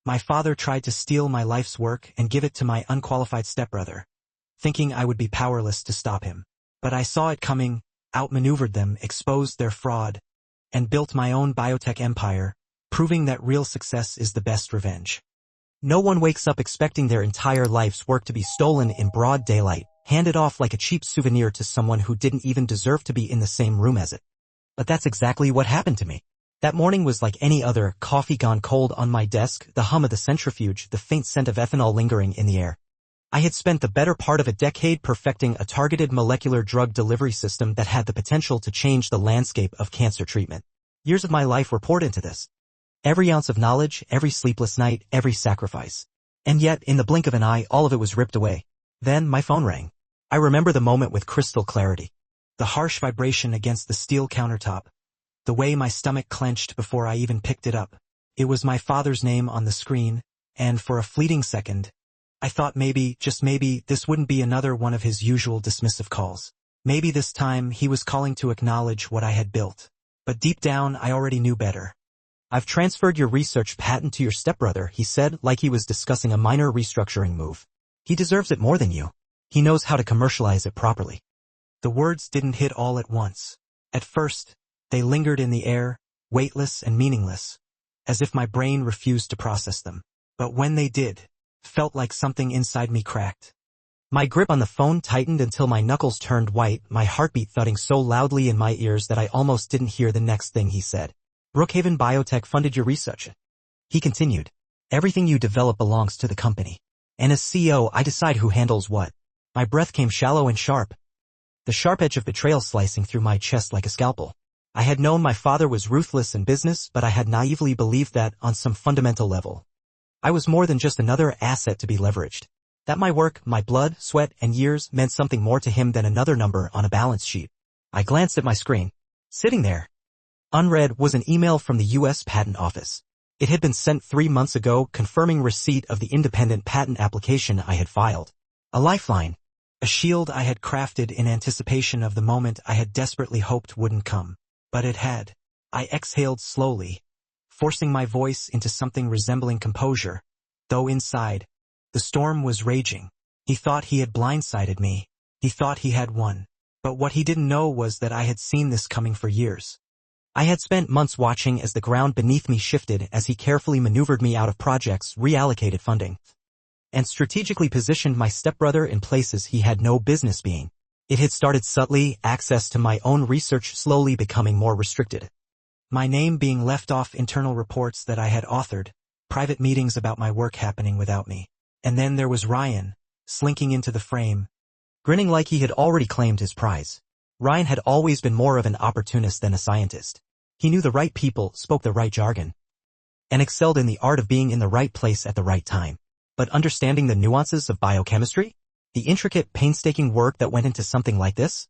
My father tried to steal my life's work and give it to my unqualified stepbrother, thinking I would be powerless to stop him. But I saw it coming, outmaneuvered them, exposed their fraud, and built my own biotech empire, proving that real success is the best revenge. No one wakes up expecting their entire life's work to be stolen in broad daylight, handed off like a cheap souvenir to someone who didn't even deserve to be in the same room as it. But that's exactly what happened to me. That morning was like any other, coffee gone cold on my desk, the hum of the centrifuge, the faint scent of ethanol lingering in the air. I had spent the better part of a decade perfecting a targeted molecular drug delivery system that had the potential to change the landscape of cancer treatment. Years of my life were poured into this. Every ounce of knowledge, every sleepless night, every sacrifice. And yet, in the blink of an eye, all of it was ripped away. Then, my phone rang. I remember the moment with crystal clarity. The harsh vibration against the steel countertop. The way my stomach clenched before I even picked it up. It was my father's name on the screen, and for a fleeting second, I thought maybe, just maybe, this wouldn't be another one of his usual dismissive calls. Maybe this time he was calling to acknowledge what I had built. But deep down, I already knew better. "I've transferred your research patent to your stepbrother," he said, like he was discussing a minor restructuring move. "He deserves it more than you. He knows how to commercialize it properly." The words didn't hit all at once. At first, they lingered in the air, weightless and meaningless, as if my brain refused to process them. But when they did, felt like something inside me cracked. My grip on the phone tightened until my knuckles turned white, my heartbeat thudding so loudly in my ears that I almost didn't hear the next thing he said. "Brookhaven Biotech funded your research," he continued. "Everything you develop belongs to the company. And as CEO, I decide who handles what." My breath came shallow and sharp, the sharp edge of betrayal slicing through my chest like a scalpel. I had known my father was ruthless in business, but I had naively believed that, on some fundamental level, I was more than just another asset to be leveraged. That my work, my blood, sweat, and years meant something more to him than another number on a balance sheet. I glanced at my screen. Sitting there, unread, was an email from the U.S. Patent Office. It had been sent 3 months ago, confirming receipt of the independent patent application I had filed. A lifeline. A shield I had crafted in anticipation of the moment I had desperately hoped wouldn't come. But it had. I exhaled slowly, forcing my voice into something resembling composure, though inside, the storm was raging. He thought he had blindsided me. He thought he had won. But what he didn't know was that I had seen this coming for years. I had spent months watching as the ground beneath me shifted as he carefully maneuvered me out of projects, reallocated funding, and strategically positioned my stepbrother in places he had no business being. It had started subtly, access to my own research slowly becoming more restricted. My name being left off internal reports that I had authored, private meetings about my work happening without me. And then there was Ryan, slinking into the frame, grinning like he had already claimed his prize. Ryan had always been more of an opportunist than a scientist. He knew the right people, spoke the right jargon, and excelled in the art of being in the right place at the right time. But understanding the nuances of biochemistry? The intricate, painstaking work that went into something like this?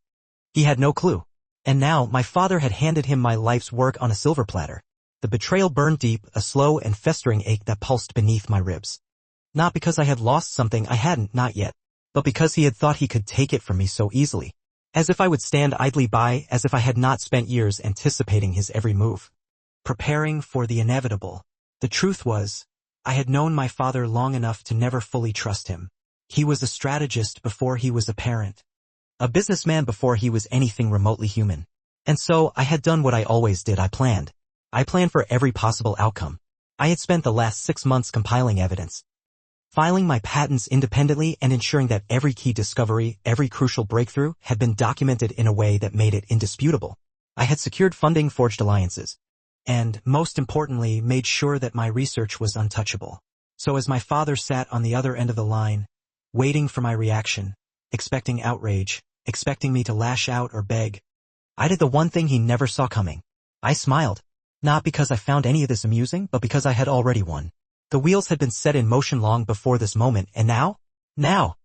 He had no clue. And now, my father had handed him my life's work on a silver platter. The betrayal burned deep, a slow and festering ache that pulsed beneath my ribs. Not because I had lost something I hadn't, not yet, but because he had thought he could take it from me so easily. As if I would stand idly by, as if I had not spent years anticipating his every move, preparing for the inevitable. The truth was, I had known my father long enough to never fully trust him. He was a strategist before he was a parent. A businessman before he was anything remotely human. And so, I had done what I always did. I planned. I planned for every possible outcome. I had spent the last 6 months compiling evidence, filing my patents independently and ensuring that every key discovery, every crucial breakthrough, had been documented in a way that made it indisputable. I had secured funding, forged alliances, and, most importantly, made sure that my research was untouchable. So as my father sat on the other end of the line, waiting for my reaction, expecting outrage, expecting me to lash out or beg, I did the one thing he never saw coming. I smiled. Not because I found any of this amusing, but because I had already won. The wheels had been set in motion long before this moment, and now,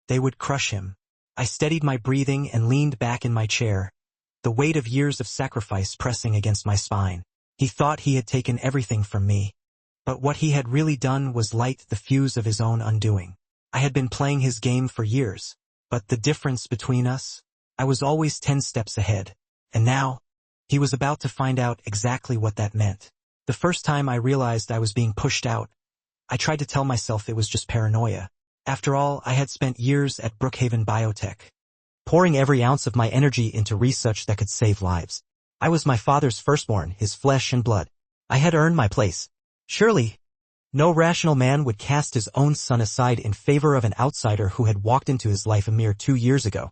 they would crush him. I steadied my breathing and leaned back in my chair, the weight of years of sacrifice pressing against my spine. He thought he had taken everything from me, but what he had really done was light the fuse of his own undoing. I had been playing his game for years, but the difference between us, I was always 10 steps ahead, and now, he was about to find out exactly what that meant. The first time I realized I was being pushed out, I tried to tell myself it was just paranoia. After all, I had spent years at Helios Biotech, pouring every ounce of my energy into research that could save lives. I was my father's firstborn, his flesh and blood. I had earned my place. Surely, no rational man would cast his own son aside in favor of an outsider who had walked into his life a mere 2 years ago.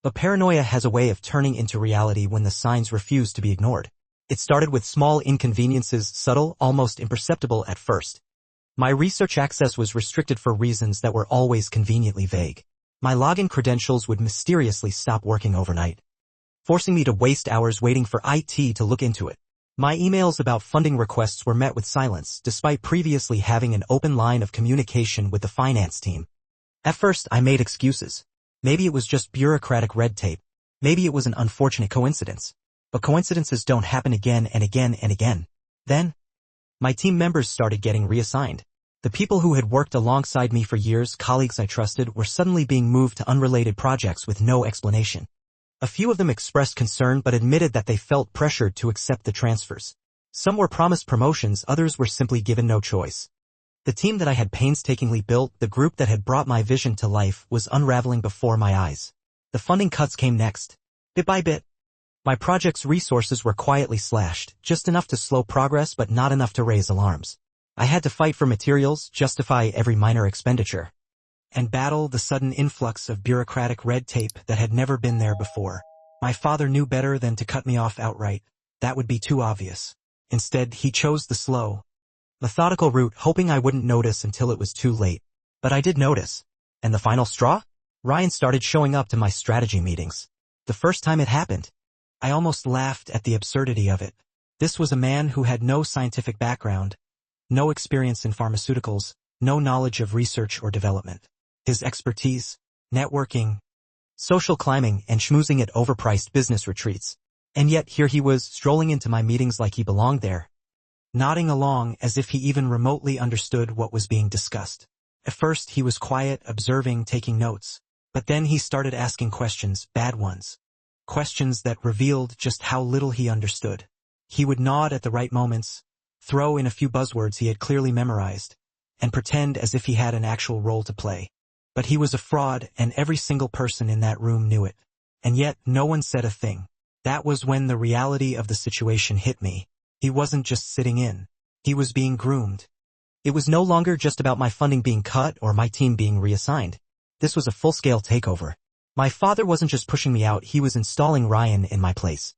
But paranoia has a way of turning into reality when the signs refuse to be ignored. It started with small inconveniences, subtle, almost imperceptible at first. My research access was restricted for reasons that were always conveniently vague. My login credentials would mysteriously stop working overnight, forcing me to waste hours waiting for IT to look into it. My emails about funding requests were met with silence, despite previously having an open line of communication with the finance team. At first, I made excuses. Maybe it was just bureaucratic red tape. Maybe it was an unfortunate coincidence. But coincidences don't happen again and again and again. Then, my team members started getting reassigned. The people who had worked alongside me for years, colleagues I trusted, were suddenly being moved to unrelated projects with no explanation. A few of them expressed concern but admitted that they felt pressured to accept the transfers. Some were promised promotions, others were simply given no choice. The team that I had painstakingly built, the group that had brought my vision to life, was unraveling before my eyes. The funding cuts came next. Bit by bit, my project's resources were quietly slashed, just enough to slow progress but not enough to raise alarms. I had to fight for materials, justify every minor expenditure, and battle the sudden influx of bureaucratic red tape that had never been there before. My father knew better than to cut me off outright. That would be too obvious. Instead, he chose the slow, methodical route, hoping I wouldn't notice until it was too late. But I did notice. And the final straw? Ryan started showing up to my strategy meetings. The first time it happened, I almost laughed at the absurdity of it. This was a man who had no scientific background, no experience in pharmaceuticals, no knowledge of research or development. His expertise, networking, social climbing, and schmoozing at overpriced business retreats. And yet here he was, strolling into my meetings like he belonged there, nodding along as if he even remotely understood what was being discussed. At first he was quiet, observing, taking notes. But then he started asking questions, bad ones. Questions that revealed just how little he understood. He would nod at the right moments, throw in a few buzzwords he had clearly memorized, and pretend as if he had an actual role to play. But he was a fraud, and every single person in that room knew it. And yet, no one said a thing. That was when the reality of the situation hit me. He wasn't just sitting in. He was being groomed. It was no longer just about my funding being cut or my team being reassigned. This was a full-scale takeover. My father wasn't just pushing me out, he was installing Ryan in my place.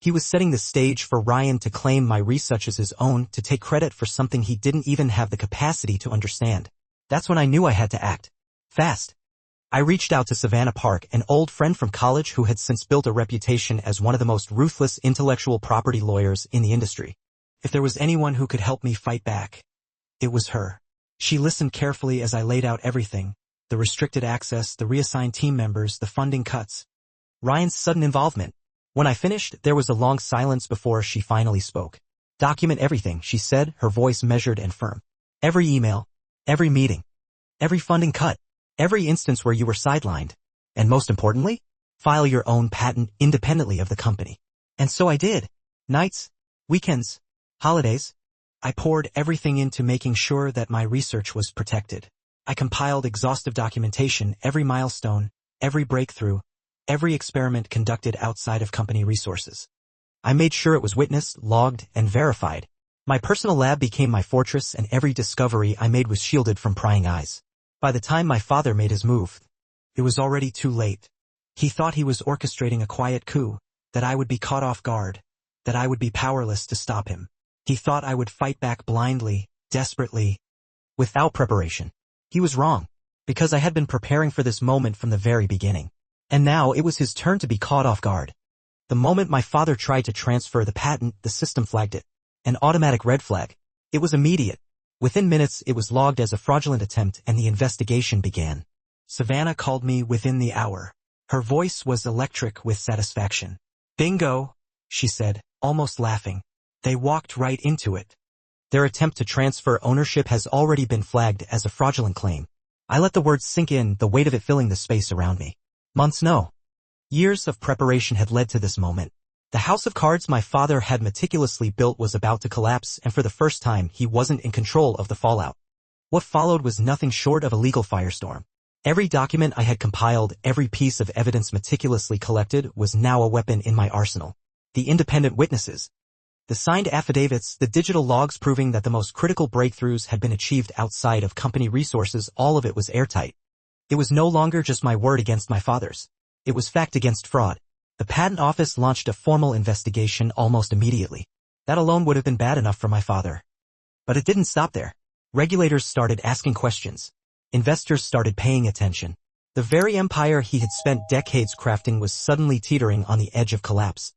He was setting the stage for Ryan to claim my research as his own, to take credit for something he didn't even have the capacity to understand. That's when I knew I had to act. Fast. I reached out to Savannah Park, an old friend from college who had since built a reputation as one of the most ruthless intellectual property lawyers in the industry. If there was anyone who could help me fight back, it was her. She listened carefully as I laid out everything. The restricted access, the reassigned team members, the funding cuts, Ryan's sudden involvement. When I finished, there was a long silence before she finally spoke. Document everything, she said, her voice measured and firm. Every email, every meeting, every funding cut, every instance where you were sidelined. And most importantly, file your own patent independently of the company. And so I did. Nights, weekends, holidays. I poured everything into making sure that my research was protected. I compiled exhaustive documentation, every milestone, every breakthrough, every experiment conducted outside of company resources. I made sure it was witnessed, logged, and verified. My personal lab became my fortress, and every discovery I made was shielded from prying eyes. By the time my father made his move, it was already too late. He thought he was orchestrating a quiet coup, that I would be caught off guard, that I would be powerless to stop him. He thought I would fight back blindly, desperately, without preparation. He was wrong, because I had been preparing for this moment from the very beginning. And now it was his turn to be caught off guard. The moment my father tried to transfer the patent, the system flagged it. An automatic red flag. It was immediate. Within minutes, it was logged as a fraudulent attempt, and the investigation began. Savannah called me within the hour. Her voice was electric with satisfaction. Bingo, she said, almost laughing. They walked right into it. Their attempt to transfer ownership has already been flagged as a fraudulent claim. I let the words sink in, the weight of it filling the space around me. Months, no. Years of preparation had led to this moment. The house of cards my father had meticulously built was about to collapse, and for the first time he wasn't in control of the fallout. What followed was nothing short of a legal firestorm. Every document I had compiled, every piece of evidence meticulously collected, was now a weapon in my arsenal. The independent witnesses, the signed affidavits, the digital logs proving that the most critical breakthroughs had been achieved outside of company resources, all of it was airtight. It was no longer just my word against my father's. It was fact against fraud. The patent office launched a formal investigation almost immediately. That alone would have been bad enough for my father. But it didn't stop there. Regulators started asking questions. Investors started paying attention. The very empire he had spent decades crafting was suddenly teetering on the edge of collapse.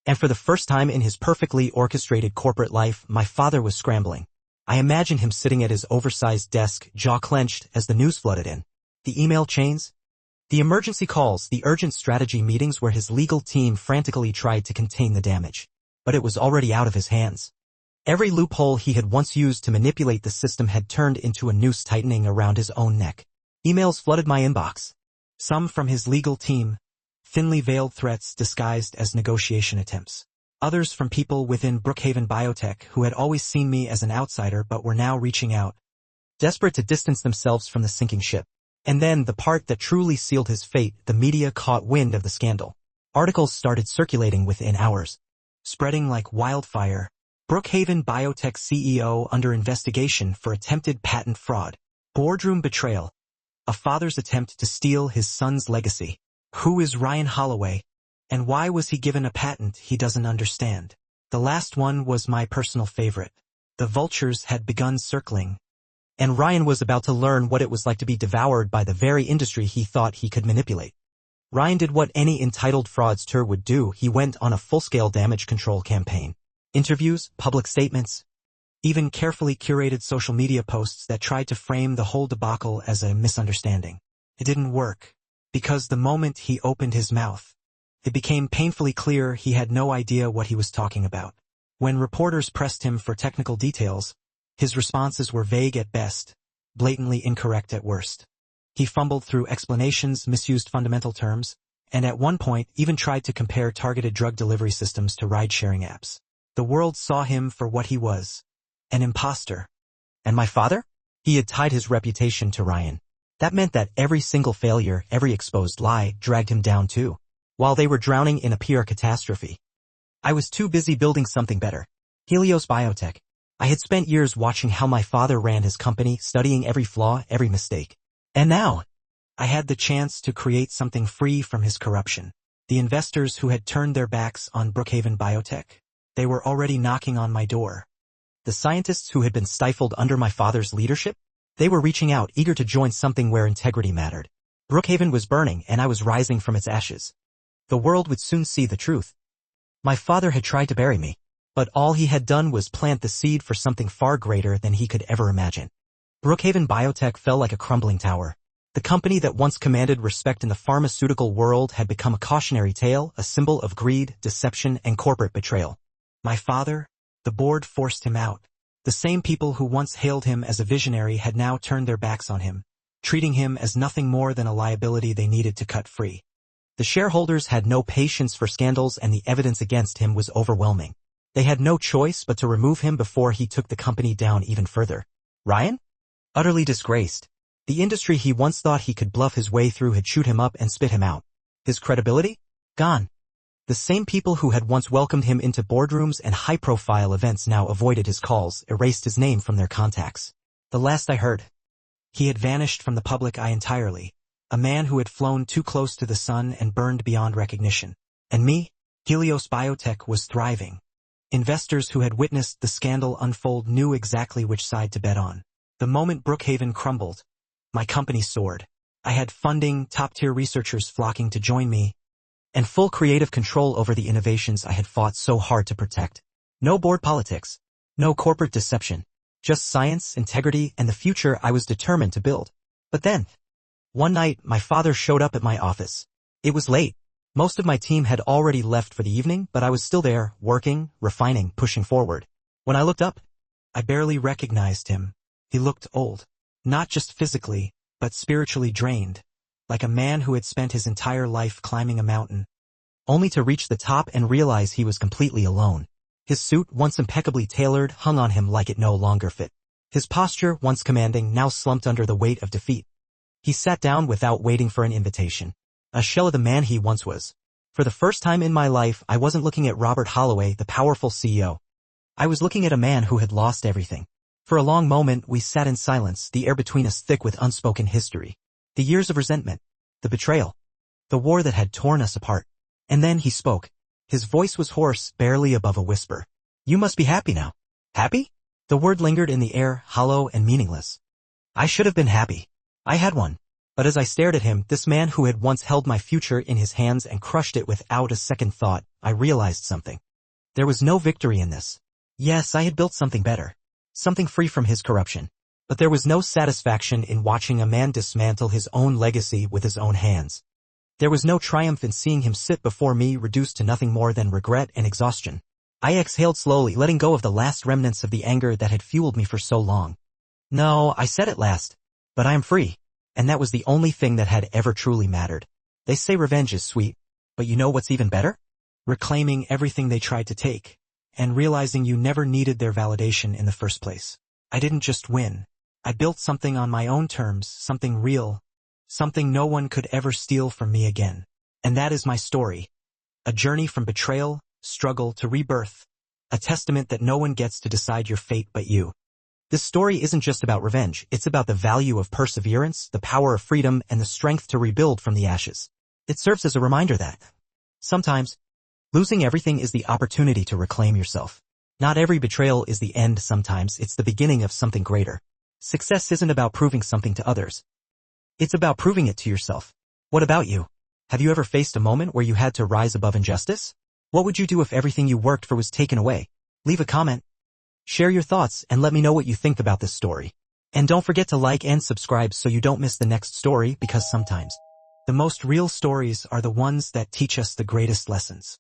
And for the first time in his perfectly orchestrated corporate life, my father was scrambling. I imagined him sitting at his oversized desk, jaw clenched, as the news flooded in. The email chains, the emergency calls, the urgent strategy meetings where his legal team frantically tried to contain the damage. But it was already out of his hands. Every loophole he had once used to manipulate the system had turned into a noose tightening around his own neck. Emails flooded my inbox. Some from his legal team, thinly veiled threats disguised as negotiation attempts. Others from people within Helios Biotech who had always seen me as an outsider but were now reaching out, desperate to distance themselves from the sinking ship. And then, the part that truly sealed his fate, the media caught wind of the scandal. Articles started circulating within hours, spreading like wildfire. Helios Biotech CEO under investigation for attempted patent fraud. Boardroom betrayal. A father's attempt to steal his son's legacy. Who is Ryan Holloway? And why was he given a patent he doesn't understand? The last one was my personal favorite. The vultures had begun circling, and Ryan was about to learn what it was like to be devoured by the very industry he thought he could manipulate. Ryan did what any entitled fraudster would do. He went on a full-scale damage control campaign. Interviews, public statements, even carefully curated social media posts that tried to frame the whole debacle as a misunderstanding. It didn't work, because the moment he opened his mouth, it became painfully clear he had no idea what he was talking about. When reporters pressed him for technical details, his responses were vague at best, blatantly incorrect at worst. He fumbled through explanations, misused fundamental terms, and at one point even tried to compare targeted drug delivery systems to ride-sharing apps. The world saw him for what he was, an imposter. And my father? He had tied his reputation to Ryan. That meant that every single failure, every exposed lie, dragged him down too, while they were drowning in a PR catastrophe. I was too busy building something better. Helios Biotech. I had spent years watching how my father ran his company, studying every flaw, every mistake. And now, I had the chance to create something free from his corruption. The investors who had turned their backs on Helios Biotech, they were already knocking on my door. The scientists who had been stifled under my father's leadership, they were reaching out, eager to join something where integrity mattered. Brookhaven was burning, and I was rising from its ashes. The world would soon see the truth. My father had tried to bury me, but all he had done was plant the seed for something far greater than he could ever imagine. Helios Biotech fell like a crumbling tower. The company that once commanded respect in the pharmaceutical world had become a cautionary tale, a symbol of greed, deception, and corporate betrayal. My father, the board forced him out. The same people who once hailed him as a visionary had now turned their backs on him, treating him as nothing more than a liability they needed to cut free. The shareholders had no patience for scandals, and the evidence against him was overwhelming. They had no choice but to remove him before he took the company down even further. Ryan? Utterly disgraced. The industry he once thought he could bluff his way through had chewed him up and spit him out. His credibility? Gone. The same people who had once welcomed him into boardrooms and high-profile events now avoided his calls, erased his name from their contacts. The last I heard, he had vanished from the public eye entirely, a man who had flown too close to the sun and burned beyond recognition. And me? Helios Biotech was thriving. Investors who had witnessed the scandal unfold knew exactly which side to bet on. The moment Brookhaven crumbled, my company soared. I had funding, top-tier researchers flocking to join me, and full creative control over the innovations I had fought so hard to protect. No board politics, no corporate deception, just science, integrity, and the future I was determined to build. But then, one night, my father showed up at my office. It was late. Most of my team had already left for the evening, but I was still there, working, refining, pushing forward. When I looked up, I barely recognized him. He looked old, not just physically, but spiritually drained, like a man who had spent his entire life climbing a mountain, only to reach the top and realize he was completely alone. His suit, once impeccably tailored, hung on him like it no longer fit. His posture, once commanding, now slumped under the weight of defeat. He sat down without waiting for an invitation. A shell of the man he once was. For the first time in my life, I wasn't looking at Robert Holloway, the powerful CEO. I was looking at a man who had lost everything. For a long moment, we sat in silence, the air between us thick with unspoken history. The years of resentment. The betrayal. The war that had torn us apart. And then he spoke. His voice was hoarse, barely above a whisper. You must be happy now. Happy? The word lingered in the air, hollow and meaningless. I should have been happy. I had one. But as I stared at him, this man who had once held my future in his hands and crushed it without a second thought, I realized something. There was no victory in this. Yes, I had built something better. Something free from his corruption. But there was no satisfaction in watching a man dismantle his own legacy with his own hands. There was no triumph in seeing him sit before me reduced to nothing more than regret and exhaustion. I exhaled slowly, letting go of the last remnants of the anger that had fueled me for so long. No, I said at last. But I am free. And that was the only thing that had ever truly mattered. They say revenge is sweet. But you know what's even better? Reclaiming everything they tried to take. And realizing you never needed their validation in the first place. I didn't just win. I built something on my own terms, something real. Something no one could ever steal from me again. And that is my story. A journey from betrayal, struggle to rebirth. A testament that no one gets to decide your fate but you. This story isn't just about revenge, it's about the value of perseverance, the power of freedom, and the strength to rebuild from the ashes. It serves as a reminder that sometimes, losing everything is the opportunity to reclaim yourself. Not every betrayal is the end, sometimes it's the beginning of something greater. Success isn't about proving something to others. It's about proving it to yourself. What about you? Have you ever faced a moment where you had to rise above injustice? What would you do if everything you worked for was taken away? Leave a comment. Share your thoughts and let me know what you think about this story. And don't forget to like and subscribe so you don't miss the next story, because sometimes the most real stories are the ones that teach us the greatest lessons.